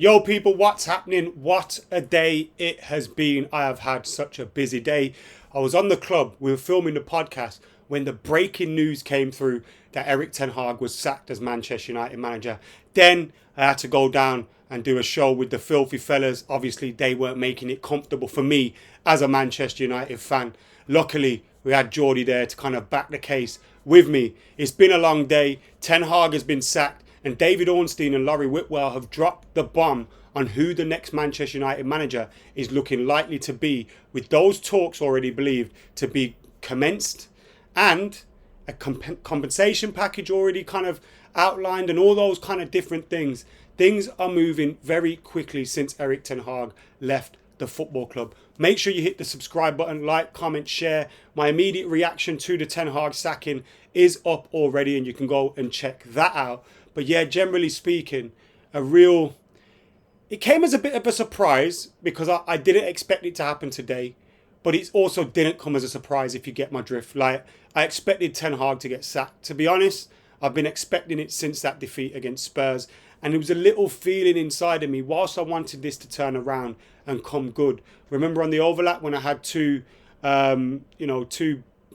Yo, people, what's happening? What a day it has been. I have had such a busy day. I was on the club, we were filming the podcast when the breaking news came through that Erik ten Hag was sacked as Manchester United manager. Then I had to go down and do a show with the filthy fellas. Obviously, they weren't making it comfortable for me as a Manchester United fan. Luckily, we had Geordie there to kind of back the case with me. It's been a long day. Ten Hag has been sacked. And David Ornstein and Laurie Whitwell have dropped the bomb on who the next Manchester United manager is looking likely to be, with those talks already believed to be commenced and a compensation package already kind of outlined and all those kind of different things. Things are moving very quickly since Erik ten Hag left the football club. Make sure you hit the subscribe button, like, comment, share. My immediate reaction to the Ten Hag sacking is up already and you can go and check that out. But yeah, generally speaking, it came as a bit of a surprise because I didn't expect it to happen today. But it also didn't come as a surprise if you get my drift. Like, I expected Ten Hag to get sacked. To be honest, I've been expecting it since that defeat against Spurs. And there was a little feeling inside of me whilst I wanted this to turn around and come good. Remember on the overlap when I had two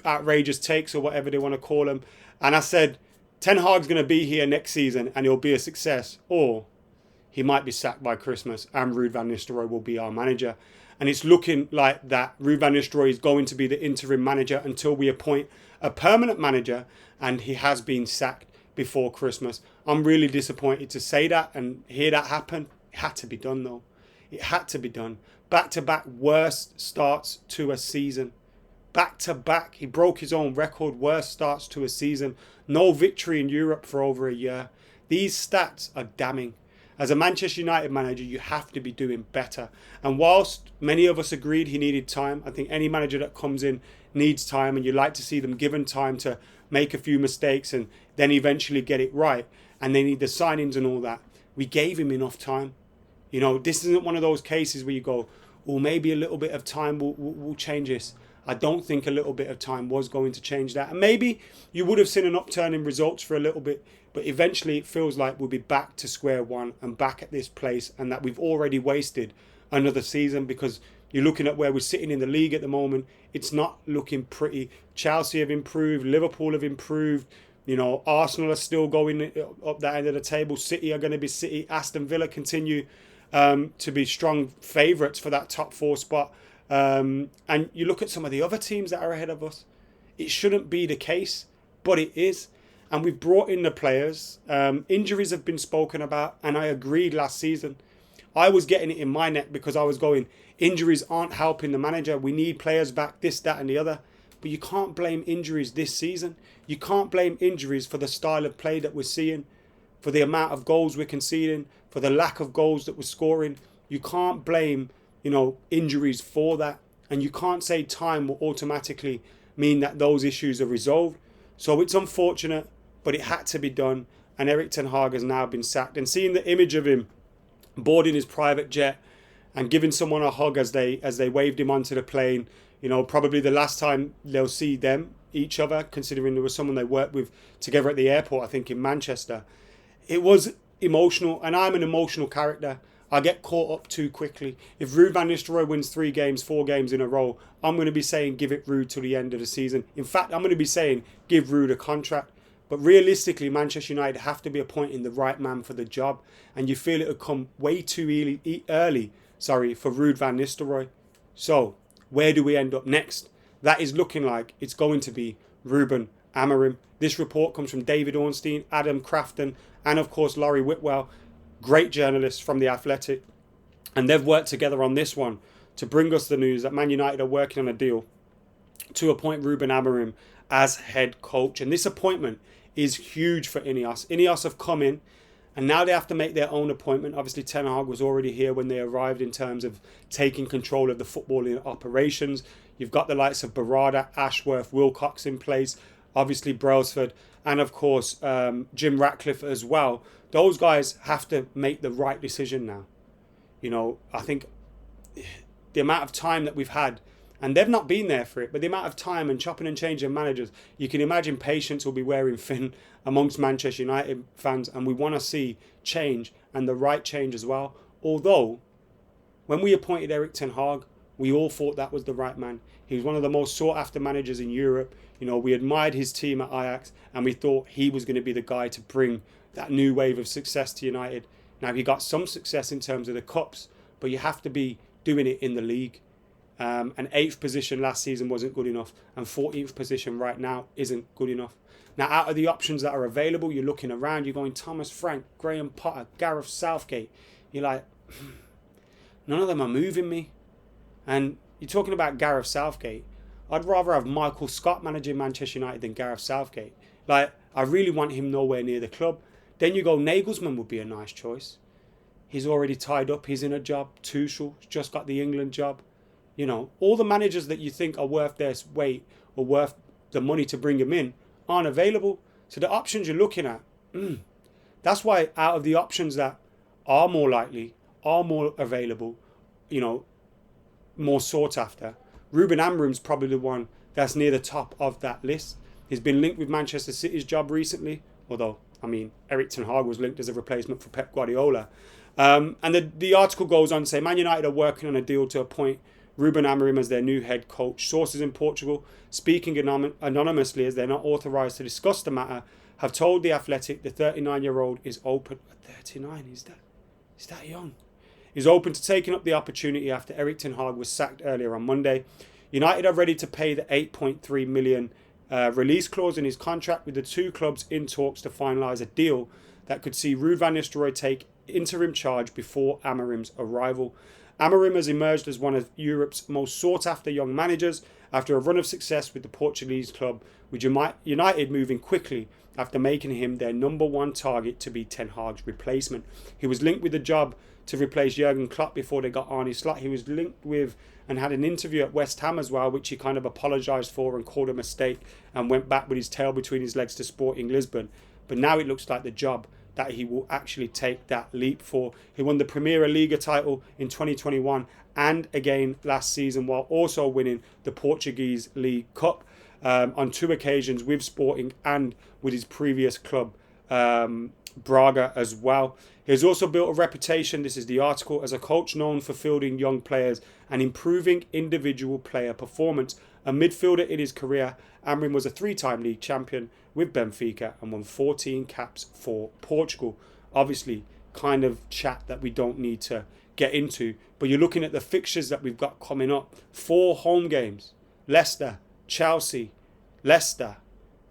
outrageous takes or whatever they want to call them. And I said, Ten Hag's going to be here next season and he'll be a success. Or he might be sacked by Christmas and Ruud van Nistelrooy will be our manager. And it's looking like that Ruud van Nistelrooy is going to be the interim manager until we appoint a permanent manager, and he has been sacked before Christmas. I'm really disappointed to say that and hear that happen. It had to be done though. It had to be done. Back-to-back worst starts to a season. Back-to-back. He broke his own record, worst starts to a season. No victory in Europe for over a year. These stats are damning. As a Manchester United manager, you have to be doing better. And whilst many of us agreed he needed time, I think any manager that comes in needs time, and you like to see them given time to make a few mistakes and then eventually get it right. And they need the signings and all that. We gave him enough time. You know, this isn't one of those cases where you go, well, maybe a little bit of time will change this. I don't think a little bit of time was going to change that. And maybe you would have seen an upturn in results for a little bit, but eventually it feels like we'll be back to square one and back at this place, and that we've already wasted another season because you're looking at where we're sitting in the league at the moment. It's not looking pretty. Chelsea have improved. Liverpool have improved. You know, Arsenal are still going up that end of the table. City are going to be City. Aston Villa continue to be strong favourites for that top four spot. And you look at some of the other teams that are ahead of us. It shouldn't be the case, but it is. And we've brought in the players. Injuries have been spoken about, and I agreed last season. I was getting it in my neck because I was going, injuries aren't helping the manager. We need players back, this, that, and the other. But you can't blame injuries this season. You can't blame injuries for the style of play that we're seeing, for the amount of goals we're conceding, for the lack of goals that we're scoring. You can't blame injuries for that. And you can't say time will automatically mean that those issues are resolved. So it's unfortunate, but it had to be done. And Erik ten Hag has now been sacked. And seeing the image of him boarding his private jet and giving someone a hug as they waved him onto the plane, probably the last time they'll see each other, considering there was someone they worked with together at the airport, I think in Manchester. It was emotional, and I'm an emotional character. I get caught up too quickly. If Ruud van Nistelrooy wins 4 games in a row, I'm going to be saying give it Ruud till the end of the season. In fact, I'm going to be saying give Ruud a contract. But realistically, Manchester United have to be appointing the right man for the job. And you feel it would come way too early for Ruud van Nistelrooy. So, where do we end up next? That is looking like it's going to be Ruben Amorim. This report comes from David Ornstein, Adam Crafton, and of course Laurie Whitwell. Great journalists from The Athletic. And they've worked together on this one to bring us the news that Man United are working on a deal to appoint Ruben Amorim as head coach. And this appointment is huge for Ineos. Ineos have come in and now they have to make their own appointment. Obviously, Ten Hag was already here when they arrived in terms of taking control of the footballing operations. You've got the likes of Barada, Ashworth, Wilcox in place, obviously Brailsford, and of course Jim Ratcliffe as well. Those guys have to make the right decision now. I think the amount of time that we've had, and they've not been there for it, but the amount of time and chopping and changing managers, you can imagine patience will be wearing thin amongst Manchester United fans, and we want to see change, and the right change as well. Although, when we appointed Erik ten Hag, we all thought that was the right man. He was one of the most sought after managers in Europe. You know, we admired his team at Ajax, and we thought he was going to be the guy to bring that new wave of success to United. Now, he got some success in terms of the cups, but you have to be doing it in the league. And 8th position last season wasn't good enough, and 14th position right now isn't good enough. Now, out of the options that are available, you're looking around, you're going Thomas Frank, Graham Potter, Gareth Southgate. You're like, none of them are moving me. And you're talking about Gareth Southgate. I'd rather have Michael Scott managing Manchester United than Gareth Southgate. Like, I really want him nowhere near the club. Then you go, Nagelsmann would be a nice choice. He's already tied up. He's in a job. Tuchel's just got the England job. You know, all the managers that you think are worth their weight or worth the money to bring him in aren't available. So the options you're looking at, that's why out of the options that are more likely, are more available, you know, more sought after, Ruben Amorim's probably the one that's near the top of that list. He's been linked with Manchester City's job recently, although, I mean, Erik ten Hag was linked as a replacement for Pep Guardiola. And the article goes on to say, Man United are working on a deal to appoint Ruben Amorim as their new head coach. Sources in Portugal, speaking anonymously as they're not authorised to discuss the matter, have told The Athletic the 39-year-old is open. 39, is that young? Is open to taking up the opportunity after Erik ten Hag was sacked earlier on Monday. United are ready to pay the 8.3 million release clause in his contract, with the two clubs in talks to finalise a deal that could see Ruud van Nistelrooy take interim charge before Amorim's arrival. Amorim has emerged as one of Europe's most sought-after young managers after a run of success with the Portuguese club, with United moving quickly after making him their number one target to be Ten Hag's replacement. He was linked with the job to replace Jurgen Klopp before they got Arne Slot. He was linked with and had an interview at West Ham as well, which he kind of apologised for and called a mistake and went back with his tail between his legs to Sporting Lisbon. But now it looks like the job that he will actually take that leap for. He won the Primeira Liga title in 2021 and again last season, while also winning the Portuguese League Cup on 2 occasions with Sporting and with his previous club, Braga, as well. He has also built a reputation, this is the article, as a coach known for fielding young players and improving individual player performance. A midfielder in his career, Amorim was a 3-time league champion with Benfica and won 14 caps for Portugal. Obviously, kind of chat that we don't need to get into, but you're looking at the fixtures that we've got coming up. 4 home games: Leicester, Chelsea, Leicester,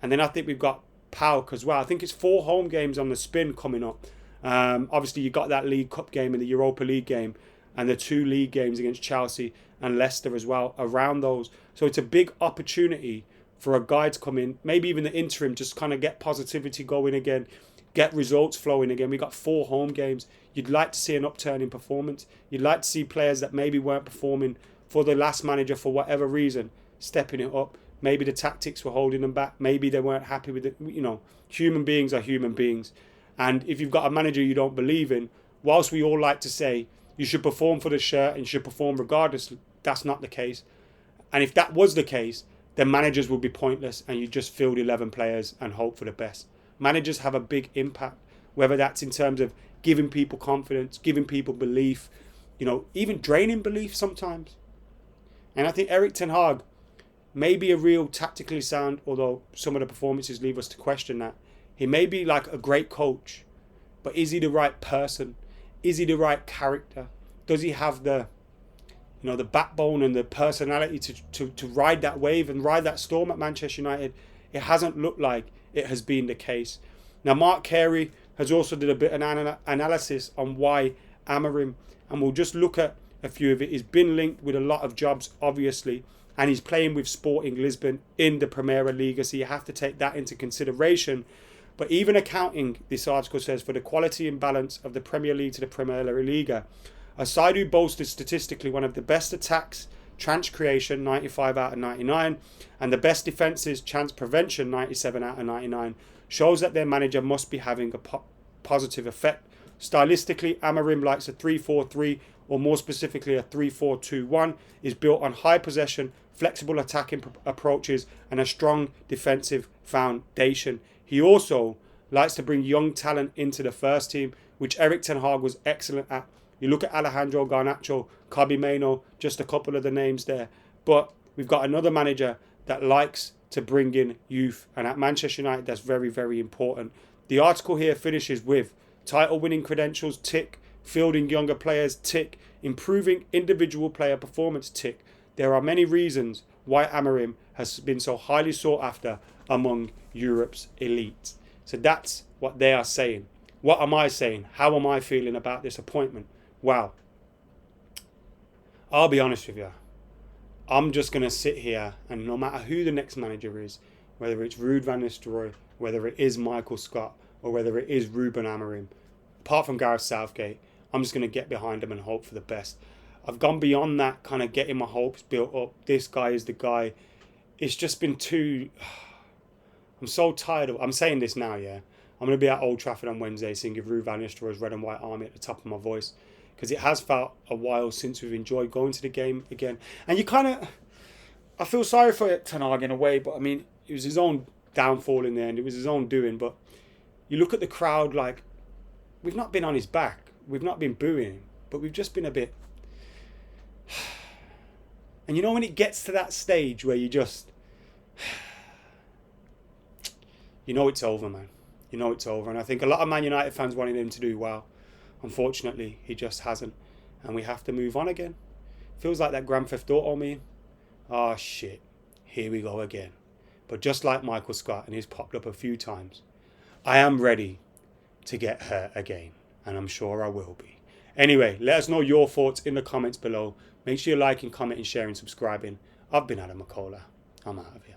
and then I think we've got PAOK as well. I think it's 4 home games on the spin coming up. Obviously, you got that League Cup game and the Europa League game, and the 2 league games against Chelsea and Leicester as well around those. So it's a big opportunity for a guy to come in, maybe even the interim, just kind of get positivity going again, get results flowing again. We got 4 home games. You'd like to see an upturn in performance. You'd like to see players that maybe weren't performing for the last manager for whatever reason, stepping it up. Maybe the tactics were holding them back. Maybe they weren't happy with it. You know, human beings are human beings. And if you've got a manager you don't believe in, whilst we all like to say you should perform for the shirt and you should perform regardless, that's not the case. And if that was the case, then managers would be pointless and you just field 11 players and hope for the best. Managers have a big impact, whether that's in terms of giving people confidence, giving people belief, you know, even draining belief sometimes. And I think Erik ten Hag may be a real tactically sound, although some of the performances leave us to question that. He may be like a great coach, but is he the right person? Is he the right character? Does he have the, you know, the backbone and the personality to ride that wave and ride that storm at Manchester United? It hasn't looked like it has been the case. Now, Mark Carey has also did a bit of an analysis on why Amorim, and we'll just look at a few of it. He's been linked with a lot of jobs, obviously, and he's playing with Sporting Lisbon in the Primeira Liga, so you have to take that into consideration. But even accounting, this article says, for the quality and balance of the Premier League to the Primeira Liga, a side who boasted statistically one of the best attacks, chance creation, 95 out of 99, and the best defences, chance prevention, 97 out of 99, shows that their manager must be having a positive effect. Stylistically, Amorim likes a 3-4-3, or more specifically a 3-4-2-1, is built on high possession, flexible attacking approaches, and a strong defensive foundation. He also likes to bring young talent into the first team, which Erik ten Hag was excellent at You look at Alejandro Garnacho, Kobe Mainoo, just a couple of the names there. But we've got another manager that likes to bring in youth. And at Manchester United, that's very, very important. The article here finishes with title-winning credentials, tick. Fielding younger players, tick. Improving individual player performance, tick. There are many reasons why Amorim has been so highly sought after among Europe's elite. So that's what they are saying. What am I saying? How am I feeling about this appointment? Wow. I'll be honest with you. I'm just going to sit here, and no matter who the next manager is, whether it's Ruud van Nistelrooy, whether it is Michael Scott, or whether it is Ruben Amorim, apart from Gareth Southgate, I'm just going to get behind him and hope for the best. I've gone beyond that, kind of getting my hopes built up. This guy is the guy. It's just been too... I'm so tired of... I'm saying this now, yeah. I'm going to be at Old Trafford on Wednesday singing Ruud van Nistelrooy's Red and White Army at the top of my voice. Because it has felt a while since we've enjoyed going to the game again. And you kind of... I feel sorry for Ten Hag in a way, but I mean, it was his own downfall in the end. It was his own doing. But you look at the crowd, like, we've not been on his back. We've not been booing. But we've just been a bit... And you know when it gets to that stage where you just... You know it's over, man. You know it's over. And I think a lot of Man United fans wanted him to do well. Unfortunately, he just hasn't. And we have to move on again. Feels like that Grand Theft Auto meme. Oh, shit. Here we go again. But just like Michael Scott, and he's popped up a few times, I am ready to get hurt again. And I'm sure I will be. Anyway, let us know your thoughts in the comments below. Make sure you liking, commenting, sharing, subscribing. I've been AdamMcKola. I'm out of here.